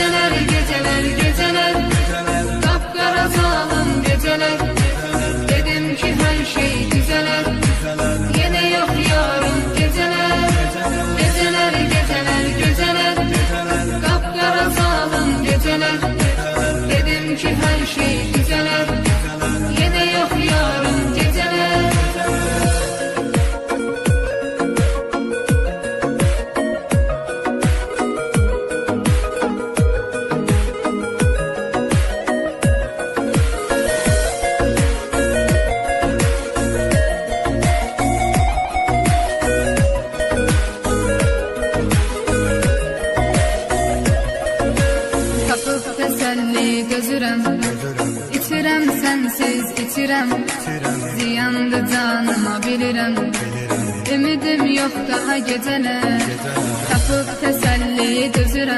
Geceler, geceler, geceler, kapkara zalim geceler. Dedim ki her şey düzeler, yine yok yarın geceler. Geceler, geceler, geceler, kapkara zalim geceler. Dedim ki her şey düzeler, yine yok yarın geceler. Tapıp teselli gözürem, İçirem sensiz içirem, ziyandı canıma bilirem. Ümidim yok daha geceler, tapıp teselli gözürem.